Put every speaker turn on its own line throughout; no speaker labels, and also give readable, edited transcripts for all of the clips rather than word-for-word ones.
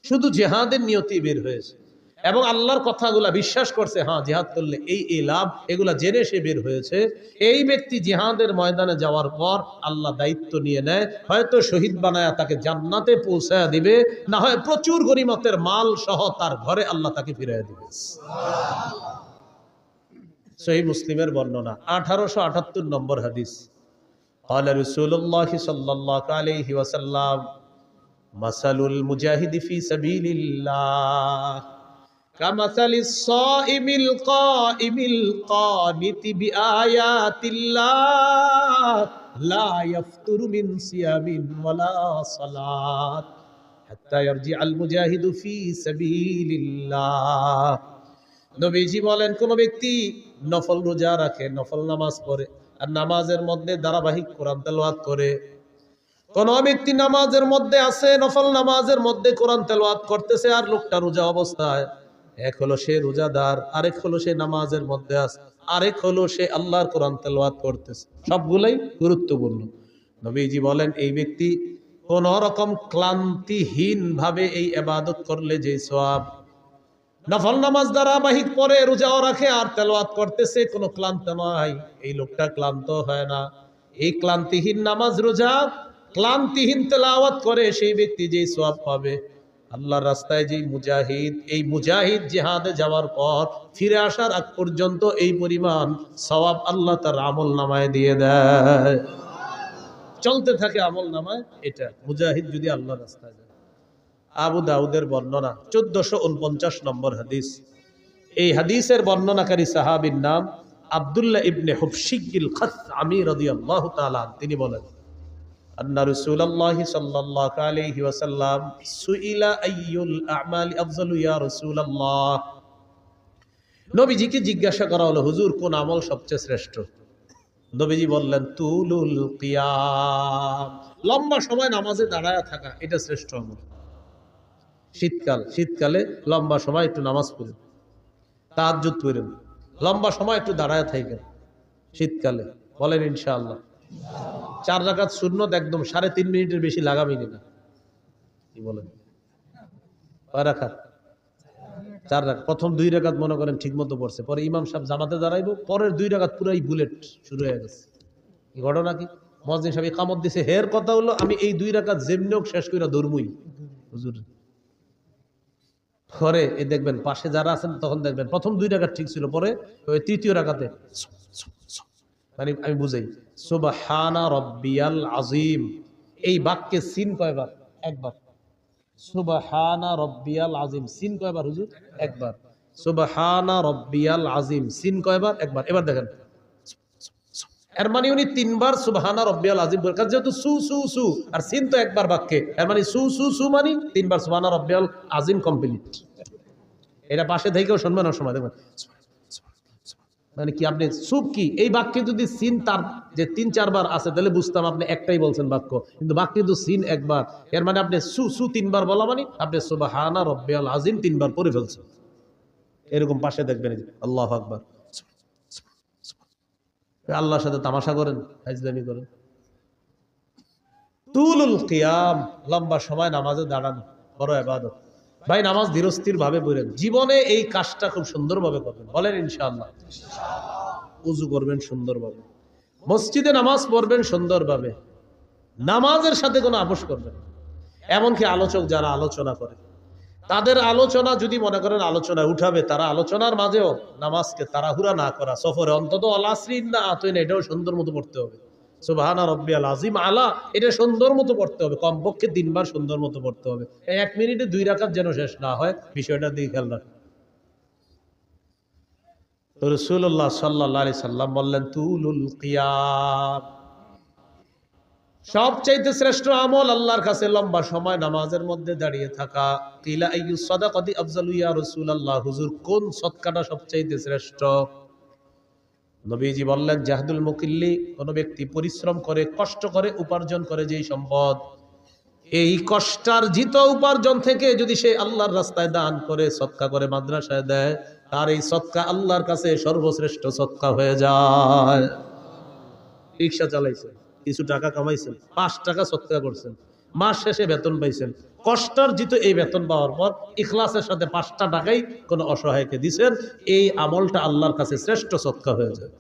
শুধু জিহাদের নিয়তি বের হয়েছে এবং আল্লাহর কথাগুলা বিশ্বাস করছে, হ্যাঁ জিহাদ করলে এই লাভ, এগুলা জেনে সে বের হয়েছে। এই ব্যক্তি জিহাদের ময়দানে যাওয়ার পর আল্লাহ দায়িত্ব নিয়ে নেয়, হয়তো শহীদ বানায়া তাকে জান্নাতে পৌঁছায়া দিবে, না হয় প্রচুর গনিমতের মাল সহ তার ঘরে আল্লাহ তাকে ফিরিয়ে দিবে। সহিহ মুসলিমের বর্ণনা 1878 নম্বর হাদিস। قال رسول الله صلى الله عليه وسلم مثل المجاهد في سبيل الله كمثل الصائم القائم القانت بآيات الله لا يفتر من صيام ولا صلاة حتى يرجع المجاهد في سبيل الله। নবীজি বলেন, কোন ব্যক্তি নফল রোজা রাখে, নফল নামাজ পড়ে আর নামাজের মধ্যে ধারাবাহিক কোরআন তেলাওয়াত করে, কোন ব্যক্তি নামাজের মধ্যে আছে, নফল নামাজের মধ্যে কোরআন তেলাওয়াত করতেছে, আর লোকটা রোজা অবস্থায়, এক হলো সে রোজাদার, আরেক হলো সে নামাজের মধ্যে আছে, আরেক হলো সে আল্লাহর কোরআন তেলাওয়াত করতেছে, সবগুলাই গুরুত্বপূর্ণ। নবীজি বলেন, এই ব্যক্তি কোন রকম ক্লান্তিহীন ভাবে এই ইবাদত করলে যে সওয়াব, নফল নামাজ ধারাবাহিক পরে রোজাও রাখে আর তেলাওয়াত করতেছে, কোনো ক্লান্ত নয়, এই লোকটা ক্লান্ত হয় না। এই ক্লান্তিহীন নামাজ রোজা, ক্লান্তিহীন তেলাওয়াত করে সেই ব্যক্তি যেই সওয়াব পাবে, আল্লাহর রাস্তায় যেই মুজাহিদ, এই মুজাহিদ জিহাদে যাওয়ার পর ফিরে আসার আগ পর্যন্ত এই পরিমাণ সওয়াব আল্লাহ তার আমল নামায় দিয়ে দেয়, চলতে থাকে আমল নামায়। এটা মুজাহিদ যদি আল্লাহর রাস্তায় যায়। আবু দাউদের বর্ণনা 1449 নম্বর হাদিস। এই হাদিসের বর্ণনাকারী সাহাবীর নাম আব্দুল্লাহ ইবনে হুবশিগিল খাসআমি রাদিয়াল্লাহু তাআলা। তিনি বলেন, আন্না রাসূলুল্লাহ সাল্লাল্লাহু আলাইহি ওয়াসাল্লাম সুইলা আইয়ুল আমালি আফযালু ইয়া রাসূলুল্লাহ। নবীজিকে জিজ্ঞাসা করা হলো, হুজুর কোন আমল সবচেয়ে শ্রেষ্ঠ? নবীজি বললেন, তুলুল কিয়াম, লম্বা সময় নামাজে দাঁড়ায় থাকা, এটা শ্রেষ্ঠ আমল। শীতকালে লম্বা সময় একটু নামাজ পড়েন, তাহাজ্জুদ পড়েন, লম্বা সময় একটু দাঁড়ায় থাকেন শীতকালে, বলেন ইনশাআল্লাহ। 4 রাকাত সুন্নত একদম 3.5 মিনিটের বেশি লাগাবেনি না, কি বলেন? 4 রাকাত 4 রাকাত, প্রথম 2 রাকাত মনে করেন ঠিক মতো পড়ছে, পরে ইমাম সাহেব জামাতে দাঁড়াইবো, পরের 2 রাকাত পুরাই বুলেট শুরু হয়ে গেছে। কি ঘটনা কি? মুয়াজ্জিন সাহেব ইকামত দিছে, হের কথা হলো আমি এই 2 রাকাত যেমনি হোক শেষ কইরা ধরমুই হুজুর। পরে এ দেখবেন পাশে যারা আছেন, তখন দেখবেন প্রথম 2 রাকাত ঠিক ছিল, পরে ওই তৃতীয় রাকাতে মানে আমি বুঝাই, সুবহানা রাব্বিয়াল আযীম, এই বাক্যে সিন কয়বার? একবার। সুবহানা রাব্বিয়াল আযীম, সিন কয়বার হুজুর? একবার। সুবহানা রাব্বিয়াল আযীম, সিন কয়বার? একবার। এবার দেখেন, এর মানে উনি 3 বার সুবহানা রাব্বিয়াল আযীম বলেন, যেহেতু সু সু সু আর সিন তো একবার বাক্যে, এর মানে সু সু সু মানে 3 বার সুবহানা রাব্বিয়াল আযীম কমপ্লিট। এটা পাশে থেকেও শুনবেন না সময়, দেখবেন মানে কি আপনি সুপ কি এই বাক্যে যদি সিন তার যে 3-4 বার আছে তাহলে বুঝতাম আপনি একটাই বলছেন বাক্য, কিন্তু বাক্যে তো সিন একবার, এর মানে আপনি সু সু 3 বার বলা মানে আপনি সুবহানা রাব্বিয়াল আযীম 3 বার পড়ে ফেলছেন। এরকম পাশে দেখবেন, আল্লাহু আকবার, আল্লাহর সাথে তামাশা করেন, ফাজলামি করেন। তুলুল কিয়াম, লম্বা সময় নামাজে দাঁড়ানো বড় ইবাদত। ভাই নামাজ ধীরস্থির ভাবে পড়েন, জীবনে এই কাজটা খুব সুন্দরভাবে করবেন, বলেন ইনশাআল্লাহ। উযু করবেন সুন্দরভাবে, মসজিদে নামাজ পড়বেন সুন্দরভাবে, নামাজের সাথে কোনো আপোষ করবেন না। এমনকি আলোচক যারা আলোচনা করে, তাদের আলোচনা যদি মনে করেন আলোচনায় উঠাবে, তারা আলোচনার মাঝেও নামাজকে তাড়াহুড়া না করা, সফরে অন্তত আলাসরিন না আতইন, এটাও সুন্দর মতো পড়তে হবে। সুবহানা রাব্বিয়াল আযীম আলা, এটা সুন্দর মতো পড়তে হবে, কমপক্ষে 3 বার সুন্দর মতো পড়তে হবে। 1 মিনিটে 2 রাকাত যেন শেষ না হয়, বিষয়টা দিকে খেয়াল রাখুন। তো রাসূলুল্লাহ সাল্লাল্লাহু আলাইহি সাল্লাম বললেন, তুলুল কিয়াম, সবচাইতে শ্রেষ্ঠ আমল আল্লাহর কাছে লম্বা সময় নামাজের মধ্যে দাঁড়িয়ে থাকা। কিলা আইয়ুস সাদাকাতি আফযালু ইয়া রাসূলুল্লাহ, হুজুর কোন সদকাটা সবচাইতে শ্রেষ্ঠ? নবীজি বললেন, জাহদুল মুকিল্লি, কোন ব্যক্তি পরিশ্রম করে, কষ্ট করে উপার্জন করে যেই সম্পদ, এই কষ্টার্জিত উপার্জন থেকে যদি সে আল্লাহর রাস্তায় দান করে, সদকা করে, মাদ্রাসায় দেয়, তার এই সদকা আল্লাহর কাছে সর্বশ্রেষ্ঠ সদকা হয়ে যায়। রিকশা চালাইছেন, কিছু টাকা কামাইছেন, 5 টাকা সদকা করছেন, মাস শেষে বেতন পাইছেন, কষ্টার্জিত এই বেতন পাওয়ার পর ইখলাসের সাথে 5টা টাকাই কোনো অসহায়কে দিছেন, এই আমলটা আল্লাহর কাছে শ্রেষ্ঠ সদকা হয়ে যায়।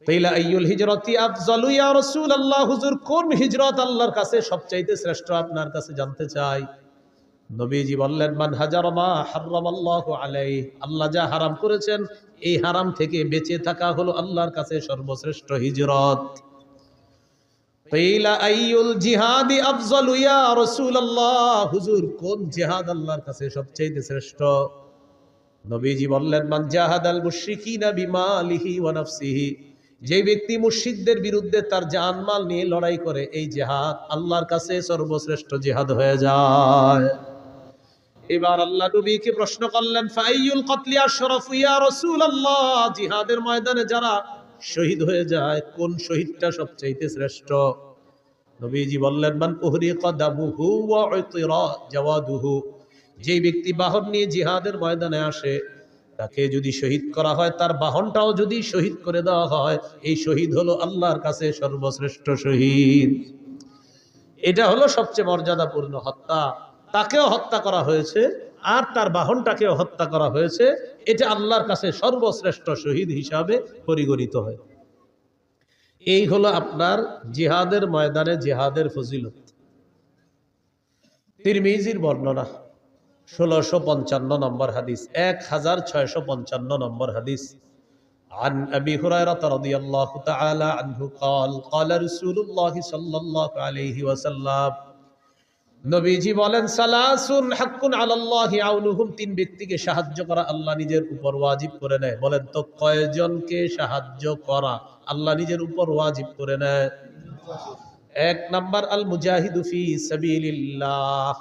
তাইলা আইয়ুল হিজরাতি আফজালু ইয়া রাসূলুল্লাহ, হুজুর কোন হিজরত আল্লাহর কাছে সবচাইতে শ্রেষ্ঠ আপনার কাছে জানতে চাই। নবীজি বললেন, মান হাজারা মা হারামাল্লাহু আলাইহি, আল্লাহ যা হারাম করেছেন এই হারাম থেকে বেঁচে থাকা হলো আল্লাহর কাছে সর্বশ্রেষ্ঠ হিজরত। তাইলা আইয়ুল জিহাদি আফজালু ইয়া রাসূলুল্লাহ, হুজুর কোন জিহাদ আল্লাহর কাছে সবচাইতে শ্রেষ্ঠ। নবীজি বললেন, মান জাহাদাল মুশরিকিনা বিমালিহি ওয়া নাফসিহি, যে ব্যক্তি মুশরিকদের বিরুদ্ধে তার জানমাল নিয়ে লড়াই করে, এই জিহাদ আল্লাহর কাছে সর্বশ্রেষ্ঠ জিহাদ হয়ে যায়। এবার আল্লাহ নবীকে প্রশ্ন করলেন, ফাইয়ুল কতলি আশরাফু ইয়া রাসূলুল্লাহ, জিহাদের ময়দানে যারা শহীদ হয়ে যায় কোন শহীদটা সবচাইতে শ্রেষ্ঠ। নবীজি বললেন, মান উহরিকা দামুহু ওয়া উতিরা জাওয়াদুহু, যে ব্যক্তি বাহন নিয়ে জিহাদের ময়দানে আসে তাকে যদি শহীদ করা হয়, তার বাহনটাও যদি শহীদ করে দেওয়া হয়, এই শহীদ হলো আল্লাহর কাছে সর্বশ্রেষ্ঠ শহীদ। এটা হলো সবচেয়ে মর্যাদাপূর্ণ হত্যা। তাকেও হত্যা করা হয়েছে আর তার বাহনটাকেও হত্যা করা হয়েছে, এটা আল্লাহর কাছে সর্বশ্রেষ্ঠ শহীদ হিসাবে পরিগণিত হয়। এই হলো আপনার জিহাদের ময়দানে জিহাদের ফজিলত। তিরমিজির বর্ণনা 1655 নম্বর হাদিস, 1655 নম্বর হাদিস। عن أبي هريرة رضي الله تعالى عنه قال قال رسول الله صلى الله عليه وسلم, নবীজি বলেন, সালাসুন হাক্কুন আলাল্লাহি আউনুহুম, 3 ব্যক্তিকে সাহায্য করা আল্লাহ নিজের উপর ওয়াজিব করে নেয়। বলেন তো কয়জনকে সাহায্য করা আল্লাহ নিজের উপর ওয়াজিব করে নেয়? 1 নাম্বার আল মুজাহিদু ফি সাবিলিল্লাহ,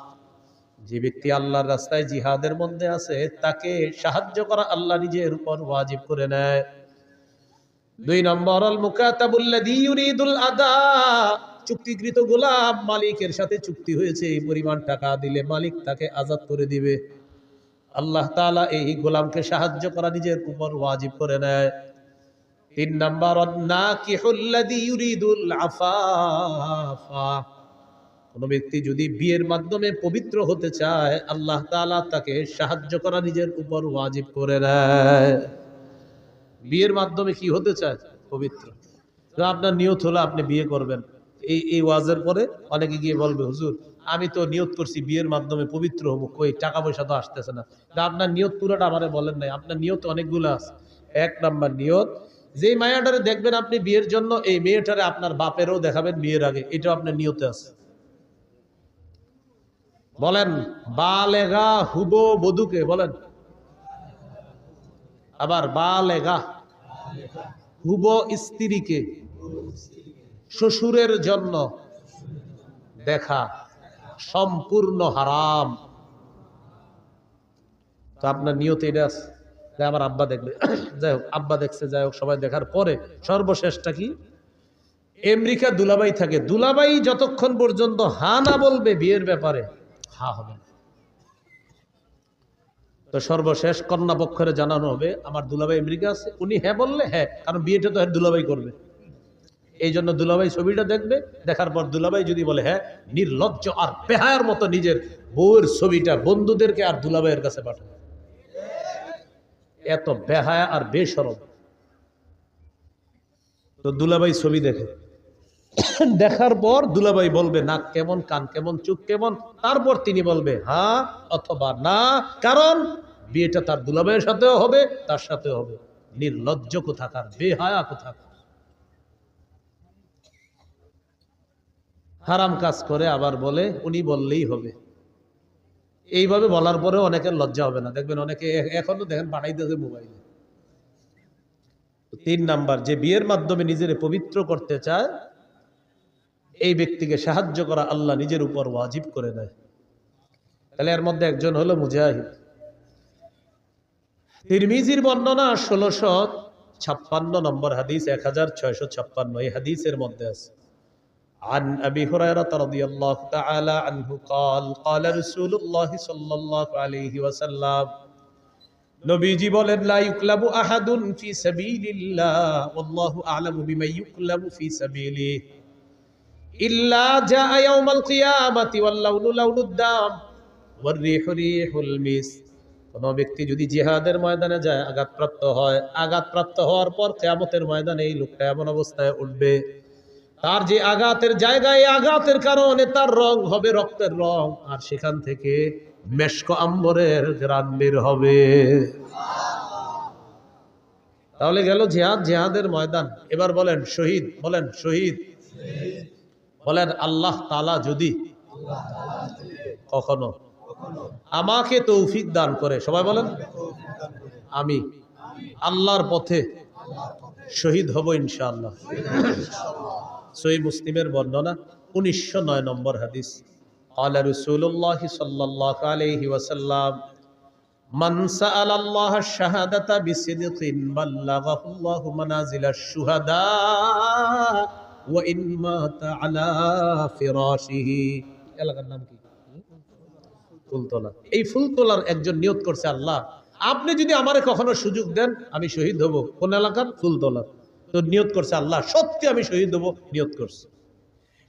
যে ব্যক্তি আল্লাহর রাস্তায় জিহাদের মধ্যে আছে তাকে সাহায্য করা আল্লাহ নিজের উপর ওয়াজিব করে নেয়। 2 নম্বর আল মুকাতাবুল্লাযী ইউরিদুল আদা, চুক্তিকৃত গোলাম, মালিকের সাথে চুক্তি হয়েছে এই পরিমাণ টাকা দিলে মালিক তাকে আজাদ করে দিবে, আল্লাহ তাআলা এই গোলামকে সাহায্য করা নিজের উপর ওয়াজিব করে নেয়। 3 নম্বর নাকিহুল্লাযী ইউরিদুল আফাফা, কোন ব্যক্তি যদি বিয়ের মাধ্যমে পবিত্র হতে চায় আল্লাহ তাআলা তাকে সাহায্য করা নিজের উপর ওয়াজিব করে নেয়। বিয়ের মাধ্যমে কি হতে চায়? পবিত্র। তো আপনার নিয়ত হলো আপনি বিয়ে করবেন, এই ওয়াজের পরে অনেকে গিয়ে বলবে, হুজুর আমি তো নিয়ত করছি বিয়ের মাধ্যমে পবিত্র হবো, কই টাকা পয়সা তো আসতেছে না। আপনার নিয়ত পুরোটা আমারে বলেন নাই, আপনার নিয়ত অনেকগুলো আছে। 1 নাম্বার নিয়ত, যেই মায়াটারে দেখবেন আপনি বিয়ের জন্য, এই মেয়েটারে আপনার বাপেরও দেখাবেন বিয়ের আগে, এটা আপনার নিয়তে আছে। বলেন বালেগা হুবো বধূকে বলেন, আবার বালেগা হুবো স্ত্রীকে শ্বশুরের জন্য দেখা সম্পূর্ণ হারাম। তো আপনার নিয়ত এটা আছে, আমার আব্বা দেখবে, যাই হোক আব্বা দেখছে, যাই হোক সবাই দেখার পরে সর্বশেষটা কি? আমেরিকা দুলাভাই থাকে, দুলাভাই যতক্ষণ পর্যন্ত হা না বলবে বিয়ের ব্যাপারে, হা হবে না। তো সর্বশেষ কন্যা পক্ষের জানানো হবে আমার দুলাভাই আমেরিকা আছে, উনি হ্যাঁ বললে হ্যাঁ, কারণ বিয়েটা তো দুলাভাই করবে, এই জন্য দুলাভাই ছবিটা দেখবে, দেখার পর দুলাভাই যদি বলে হ্যাঁ, নির্লজ্জ আর বেহায়ার মতো নিজের বউয়ের ছবিটা বন্ধুদেরকে আর দুলাভাইয়ের কাছে পাঠাবে, এত বেহায়া আর বেশরম। তো দুলাভাই ছবি দেখে, দেখার পর দুলাভাই বলবে নাক কেমন, কান কেমন, চোখ কেমন, তারপর তিনি বলবে হ্যাঁ অথবা না, কারণ বিয়েটা তার দুলাভাইয়ের সাথেও হবে, তার সাথেও হবে। নির্লজ্জ কোথাকার, বেহায়া কোথাকার, হারাম কাজ করে আবার বলে উনি বললেই হবে। এইভাবে বলার পরেও অনেকের লজ্জা হবে না, দেখবেন অনেকে এখনো দেখেন পাঠাইতেছে মোবাইলে। 3 নাম্বার, যে বিয়ের মাধ্যমে নিজের পবিত্র করতে চায় এই ব্যক্তিকে সাহায্য করা আল্লাহ নিজের উপর ওয়াজিব করে দেয়। তাহলে এর মধ্যে একজন হলো মুজাহিদ। তিরমিজির বর্ণনা 1656 নম্বর হাদিস, 1656 এই হাদিসের মধ্যে আছে, عن أبي هريرة رضي الله تعالى عنه قال قال رسول الله صلى الله عليه وسلم, নবীজি বলেন, লা ইউকলাবু আহাদুন ফি সাবিলিল্লাহ ওয়াল্লাহু আ'লামু বিমা ইউকলাবু ফি সাবিলিহি ইল্লা জাআ ইয়াউমাল কিয়ামাতি ওয়াল লাউনু লাউনুদ দাম ওয়ার রিহু রিহুল মিস। কোন ব্যক্তি যদি জিহাদের ময়দানে যায়, আঘাতপ্রাপ্ত হয়, আঘাতপ্রাপ্ত হওয়ার পর কিয়ামতের ময়দানে এই লোকটা এমন অবস্থায় উঠবে, তার যে আঘাতের জায়গায় আঘাতের কারণে তার রং হবে রক্তের রং, আর সেখান থেকে মেশক আম্বরের ঘ্রাণ বের হবে। তাহলে গেল জিহাদ, জিহাদের ময়দান। এবার বলেন শহীদ, বলেন শহীদ, বলেন আল্লাহ তাআলা যদি কখনো আমাকে তৌফিক দান করে, সবাই বলেন আমি আল্লাহর পথে শহীদ হব ইনশাআল্লাহ। সহিহ মুসলিমের বর্ণনা 1909 নম্বর হাদিস। ক্বালা রাসূলুল্লাহ সাল্লাল্লাহু আলাইহি ওয়াসাল্লাম মান সাআলাল্লাহ আশ-শাহাদাতা বিসিদকিন বাল্লাগাহুল্লাহু মানাজিলাশ শুহাদা ওয়া ইন মাতা আলা ফিরাশিহি। এলাকার নাম কি? ফুলতলা। এই ফুলতলার একজন নিয়ত করছে, আল্লাহ আপনি যদি আমারে কখনো সুযোগ দেন আমি শহীদ হব। কোন এলাকার? ফুলতলা। তো নিয়ত করছে, আল্লাহ সত্যি আমি শহীদ হব, নিয়ত করছে।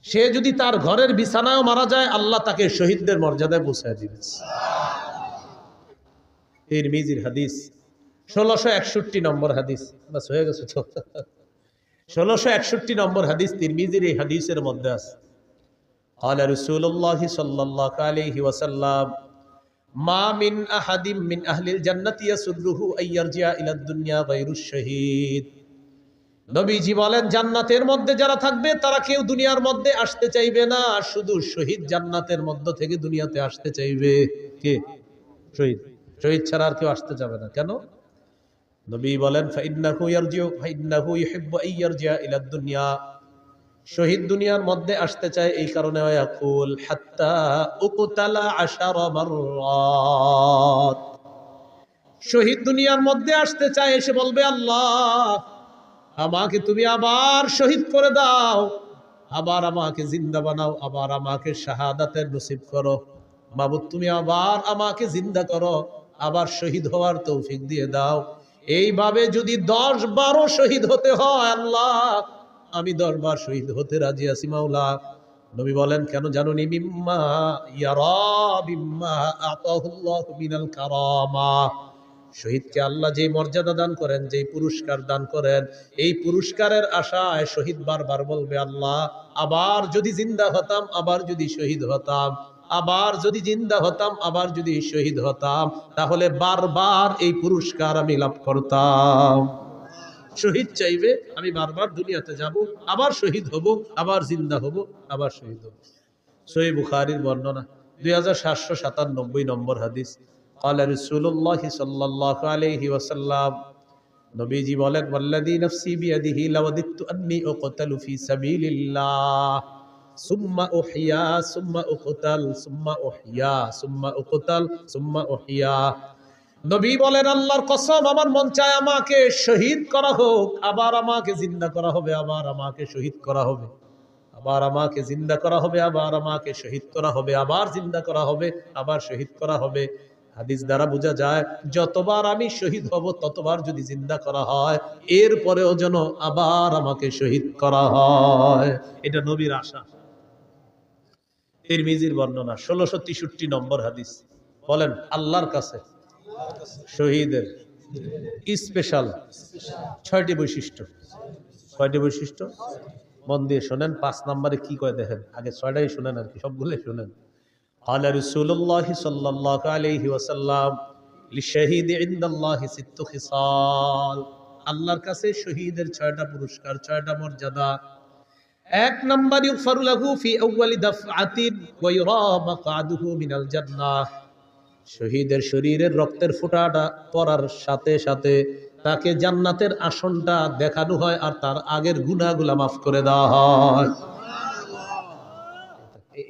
সে যদি তার ঘরের বিছানায়ও মারা যায়, আল্লাহ তাকে শহীদদের মর্যাদায় পৌঁছায় দিবে। তিরমিজির হাদিস 1661 নম্বর হাদিস। বাস হয়ে গেছে তো। 1661 নম্বর হাদিস তিরমিজির এই হাদিসের মধ্যে আছে। قال رسول الله صلى الله عليه وسلم ما من أحد من أهل الجنة يسره أن يرجع إلى الدنيا غير الشهيد। নবীজি বলেন, জান্নাতের মধ্যে যারা থাকবে তারা কেউ দুনিয়ার মধ্যে আসতে চাইবে না, শুধু শহীদ জান্নাতের মধ্য থেকে দুনিয়াতে আসতে চাইবে। কে? শহীদ। শহীদ ছাড়া আর কেউ আসতে যাবে না। কেন? নবী বলেন ফাইন্নাহু ইয়ারজিউ ফাইন্নাহু ইউহিব্বু আন ইয়ারজি'a ইলা দুনিয়া। শহীদ দুনিয়ার মধ্যে আসতে চায় এই কারণে, ইয়াকুল হাত্তা উকতালা 10 মাররাত। শহীদ দুনিয়ার মধ্যে আসতে চায়, এসে বলবে, আল্লাহ আমাকে তুমি আবার শহীদ করে দাও, আবার আমাকে জিন্দা বানাও, আবার আমাকে শাহাদাতের নসিব করো। মাবুদ তুমি আবার আমাকে জিন্দা করো, আবার শহীদ হওয়ার তৌফিক দিয়ে দাও। এইভাবে যদি 10-12 শহীদ হতে হয়, আল্লাহ আমি 10 বার শহীদ হতে রাজি আছি মাওলা। নবী বলেন, কেন জানুনি? মিম্মা ইয়ারা বিম্মা আতাহুল্লাহু মিনাল কারামা। শহীদকে আল্লাহ যে মর্যাদা দান করেন, যে পুরস্কার দান করেন, এই পুরস্কারের আশায় শহীদ বারবার বলবে, আল্লাহ আবার যদি জিন্দা হতাম, আবার যদি শহীদ হতাম, আবার যদি জিন্দা হতাম, আবার যদি শহীদ হতাম, তাহলে বারবার এই পুরস্কার আমি লাভ করতাম। শহীদ চাইবে, আমি বারবার দুনিয়াতে যাব, আবার শহীদ হব, আবার জিন্দা হব, আবার শহীদ হব। সহিহ বুখারীর বর্ণনা 2797 নম্বর হাদিস। ক্বালা রাসূলুল্লাহ সাল্লাল্লাহু আলাইহি ওয়াসাল্লাম, নবীজি বলেন, ওয়াল্লাযী নাফসি বিয়াদিহি লাওয়াদিতু আন্নী উকতালু ফি সাবিলিল্লাহ সুম্মা উহইয়া সুম্মা উকতাল সুম্মা উহইয়া সুম্মা উকতাল সুম্মা উহইয়া। নবী বলেন, আল্লাহর কসম আমার মন চায় আমাকে শহীদ করা হোক, আবার আমাকে জিন্দা করা হবে, আবার আমাকে শহীদ করা হবে, আবার আমাকে জিন্দা করা হবে, আবার আমাকে শহীদ করা হবে, আবার জিন্দা করা হবে, আবার শহীদ করা হবে। হাদিস দ্বারা বোঝা যায়, যতবার আমি শহীদ হব ততবার যদি জিন্দা করা হয়, এরপরেও যেন আবার আমাকে শহীদ করা হয়। এটা নবীর আশা। তিরমিজির বর্ণনা 1663 নম্বর হাদিস। বলেন, আল্লাহর কাছে শহীদের স্পেশাল 6টি বৈশিষ্ট্য। কয়টি বৈশিষ্ট্য? মন দিয়ে শোনেন। 5 নম্বরে কি কয় দেখেন, আগে 6টাই শুনেন, আর কি সবগুলোই শুনেন। قال رسول الله صلى الله عليه وسلم للشهيد عند الله 6 خصال। আল্লাহর কাছে শহীদের 6টা পুরস্কার, 6টা মর্যাদা। 1 নম্বর, ইগফারু লাহু ফি আউয়ালি দাফআতিন ওয়া ইউরা মাকআদুহু মিনাল জান্নাহ। শহীদের শরীরের রক্তের ফোঁটাটা পড়ার সাথে সাথে তাকে জান্নাতের আসনটা দেখানো হয়, আর তার আগের গুনাহগুলো মাফ করে দেওয়া হয়।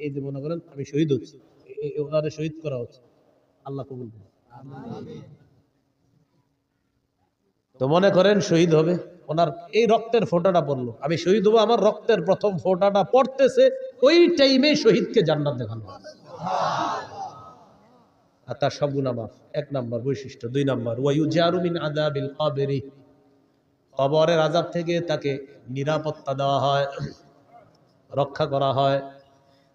এই যে মনে করেন আমি শহীদ হচ্ছি, ওনারে শহীদ করা হচ্ছে, আল্লাহ কবুল করুন। তো মনে করেন শহীদ হবে, ওনার এই রক্তের ফোঁটাটা পড়লো, আমি শহীদ হবো, আমার রক্তের প্রথম ফোঁটাটা পড়তেছে, ওই টাইমে শহীদকে জান্নাত দেখানো হয়, আর তার সব গুনাহ মাফ। 1 নম্বর বৈশিষ্ট্য। 2 নম্বর, ওয়ায়ুজারু মিন আযাবিল কবরি। কবরের আযাব থেকে তাকে নিরাপত্তা দেওয়া হয়। রক্ষা করা হয়।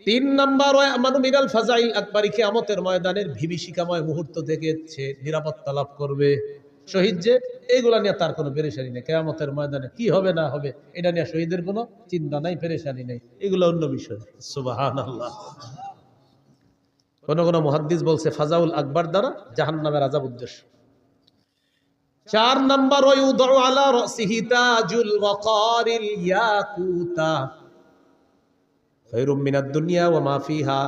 3 নাম্বার আমানু মিনাল ফাজাইল আকবরি, কিয়ামতের ময়দানের বিভীষিকাময় মুহূর্ত থেকে সে নিরাপত্তা লাভ করবে। শহীদ যে এইগুলা নিয়ে তার কোনো পেরেশানি নেই। কিয়ামতের ময়দানে কি হবে না হবে এটা নিয়ে শহীদের কোনো চিন্তা নাই, পেরেশানি নেই, এগুলো অন্য বিষয়। সুবহানাল্লাহ। কোন কোন মুহাদ্দিস বলছে ফাজাউল আকবার দ্বারা জাহান্নামের আযাব উদ্দেশ্য। 4 নাম্বার ওয়ায়ুদউ আলা রাসিহি তাজুল ওয়াকারিল ইয়াকুতা খায়রুম মিনাদ দুনিয়া ওয়া মা ফিহা,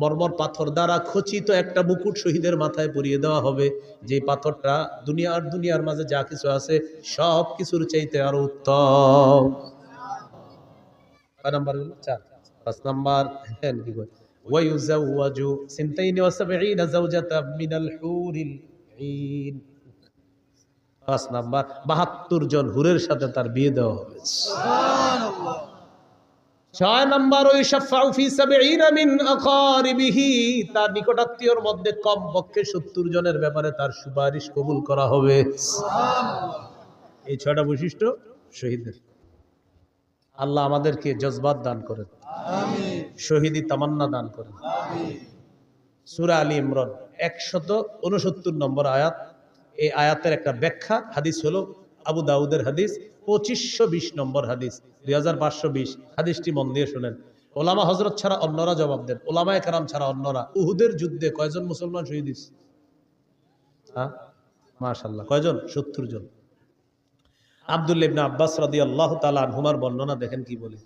মরমর পাথর দ্বারা খচিত একটা মুকুট শহীদের মাথায় পরিয়ে দেওয়া হবে, যে পাথরটা দুনিয়ার মাঝে যা কিছু আছে সব কিছুর চাইতে আরো উত্তম। কয় নাম্বার হলো? 4। 5 নাম্বার কি কয় ওয়ায়ুজাওয়াজু সিনতাইনি ওয়া সাবঈনা যাওজাতাম মিনাল হুরিল ঈন। 5 নাম্বার 72 জন হুরের সাথে তার বিয়ে দেওয়া হবে। সুবহানাল্লাহ। 6 নাম্বার ওয়াইশাফাউ ফি 70 মিন আকারিবিহি, তার নিকটাত্মীয়র মধ্যে কমপক্ষে 70 জনের ব্যাপারে তার সুপারিশ কবুল করা হবে। সুবহানাল্লাহ। এই 6টা বৈশিষ্ট্য শহীদের। আল্লাহ আমাদেরকে জজবাত দান করেন, আমিন। শহীদি তামান্না দান করেন, আমিন। সূরা আলী ইমরান 169 নম্বর আয়াত। এই আয়াতের একটা ব্যাখ্যা হাদিস হলো আবু দাউদের হাদিস 2520 নম্বর হাদিস, 2520 হাদিসটি মন দিয়ে শুনেন। ওলামা হযরত ছাড়া অন্যরা জবাব দেন, ওলামায়ে কেরাম ছাড়া অন্যরা। উহুদের যুদ্ধে কয়জন মুসলমান শহীদ হয়েছে? হ্যাঁ, মাশাআল্লাহ, কয়জন? 70 জন। আব্দুল্লাহ ইবনে আব্বাস রাদিয়াল্লাহু তাআলা আনহুমার বর্ণনা দেখেন কি বলে।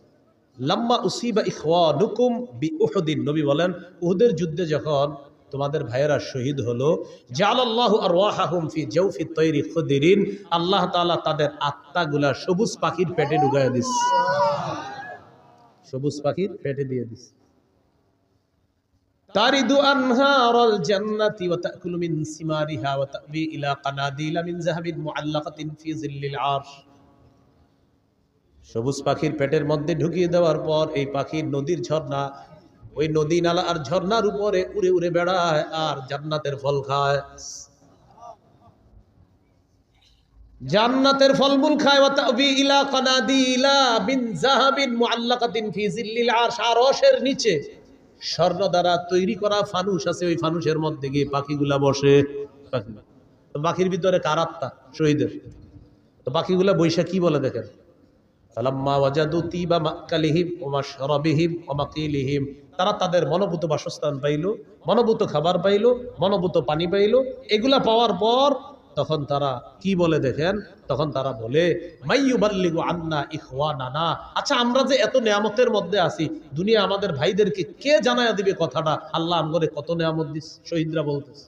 লাম্মা উসিবা ইখওয়ানুকুম বিউহুদিন, নবী বলেন উহুদের যুদ্ধে যখন তোমাদের ভাইয়েরা শহীদ হলো, জাআলাল্লাহু আরওয়াহাহুম ফি জাওফি তায়রি খুদরিন, আল্লাহ তাআলা তাদের আত্মাগুলা সবুজ পাখির পেটে ঢুকায়া দিস। সবুজ পাখির পেটে দিয়ে দিস। তারিদু আনহারাল জান্নাতি ওয়া তাকুলু মিন সিমারিহা ওয়া তাবি ইলা কানাদিলা মিন যাহাবিন মুআল্লাকাতিন ফি জিল্লিল আরশ। সবুজ পাখির পেটের মধ্যে ঢুকিয়ে দেওয়ার পর এই পাখির নদীর ঝর্ণা, ওই নদী নালা আর ঝর্ণার উপরে উড়ে উড়ে বেড়ায় আর জান্নাতের ফল খায়, জান্নাতের ফলমূল খায়। ওয়া তাবি ইলা কানাদিলা মিন যাহাবিন মুআল্লাকাতিন ফি জিল্লিল আরশ, আরশের নিচে স্বর্ণ দ্বারা তৈরি করা ফানুস আছে, ওই ফানুসের মধ্যে গিয়ে পাখিগুলা বসে। পাখির ভিতরে কার আত্মা? শহীদের। তো পাখিগুলা বৈশা কি বলে দেখেন, ফালাম্মা ওয়াজাদু তিবা মাকালিহিম ওয়া মাশরাবিহিম ওয়া মাকিলিহিম, তারা তাদের মনোভূত বাসস্থান পাইল, মনোভূত খাবার পাইল, মনোভূত পানি পাইল, এগুলা পাওয়ার পর তখন তারা কি বলে দেখেন, তখন তারা বলে মাইয়ুবাল্লিগু আন্না ইখওয়ানানা, আচ্ছা আমরা যে এত নিয়ামতের মধ্যে আছি, দুনিয়া আমাদের ভাইদেরকে কে জানায়া দিবে কথাটা, আল্লাহ আমগরে কত নিয়ামত দিস। শহীদরা বলতেছে।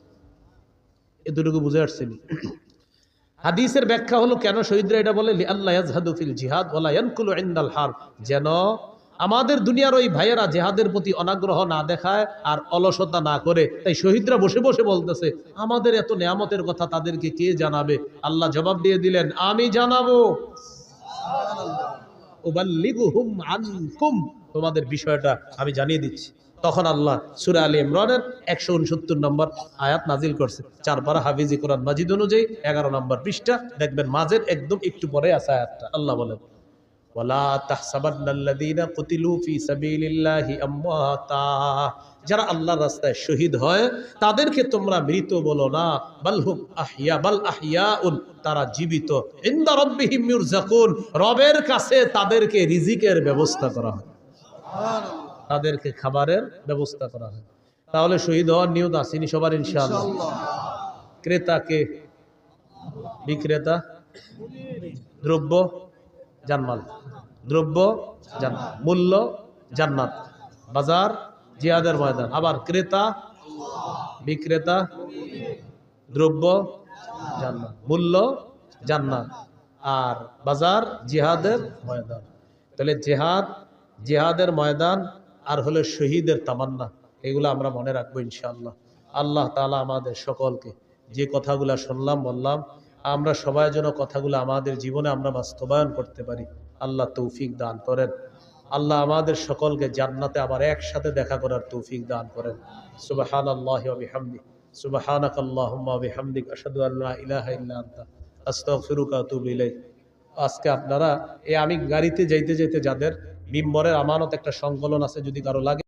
এতটুকু বুঝে আসছেনি? হাদিসের ব্যাখ্যা হলো কেন শহীদরা এটা বলে, লিআল্লা ইয়াজহাদু ফিল জিহাদ ওয়ালা ইয়ানকুলু ইনদাল হারব, যেন আমাদের দুনিয়ার ওই ভাইয়েরা জিহাদের প্রতি অনাগ্রহ না দেখায় আর অলসতা না করে। তাই শহীদরা বসে বসে বলতেছে আমাদের এত নিয়ামতের কথা তাদেরকে কে জানাবে। আল্লাহ জবাব দিয়ে দিলেন, আমি জানাবো। উবাল্লিগুহুম আনকুম, তোমাদের বিষয়টা আমি জানিয়ে দিচ্ছি। তখন আল্লাহ সূরা আলী ইমরানের 169 নম্বর আয়াত নাজিল করছে। 4 পারা হাফিজি কোরআন মাজিদ অনুযায়ী 11 নম্বর পৃষ্ঠা, দেখবেন মাঝের একদম একটু পরে আছে আয়াতটা। আল্লাহ বলেন, ওয়ালা তাহসাবান্নাল্লাযীনা কুতিলু ফি সাবিলিল্লাহি আমওয়াতা, যারা আল্লাহর রাস্তায় শহীদ হয় তাদেরকে তোমরা মৃত বলো না, বালহুম আহইয়া, বাল আহইয়াউন, তারা জীবিত। ইনদা রাব্বিহিম ইউরযাকুন, রবের কাছে তাদেরকে রিজিকের ব্যবস্থা করা হয়, তাদেরকে খাবারের ব্যবস্থা করা হয়। তাহলে শহীদ হওয়ার নিয়ত আসেনি সবার ইনশাআল্লাহ। ক্রেতাকে, বিক্রেতা, দ্রব্য জান্নাত, দ্রব্য জান্নাত, মূল্য জান্নাত, বাজার জিহাদের ময়দান। আবার ক্রেতা, বিক্রেতা, দ্রব্য জান্নাত, মূল্য জান্নাত, আর বাজার জিহাদের ময়দান। তাহলে জিহাদের ময়দান আর হলো শহীদের তামান্না, এগুলো আমরা মনে রাখবো ইনশাআল্লাহ। আল্লাহ তাআলা আমাদের সকলকে যে কথাগুলো শুনলাম বললাম, আমরা সবাই যেন কথাগুলো আমাদের জীবনে আমরা বাস্তবায়ন করতে পারি, আল্লাহ তৌফিক দান করেন। আল্লাহ আমাদের সকলকে জান্নাতে আবার একসাথে দেখা করার তৌফিক দান করেন। সুবহানাল্লাহি ওয়া বিহামদিহি, সুবহানাকাল্লাহুম্মা ওয়া বিহামদিকা, আশহাদু আল্লা ইলাহা ইল্লা আনতা, আস্তাগফিরুকা ওয়া আতুবু ইলাইক। আজকে আপনারা আমি গাড়িতে যাইতে যাইতে যাদের মিম্বরের আমানত একটা সংকলন আছে, যদি কারো লাগে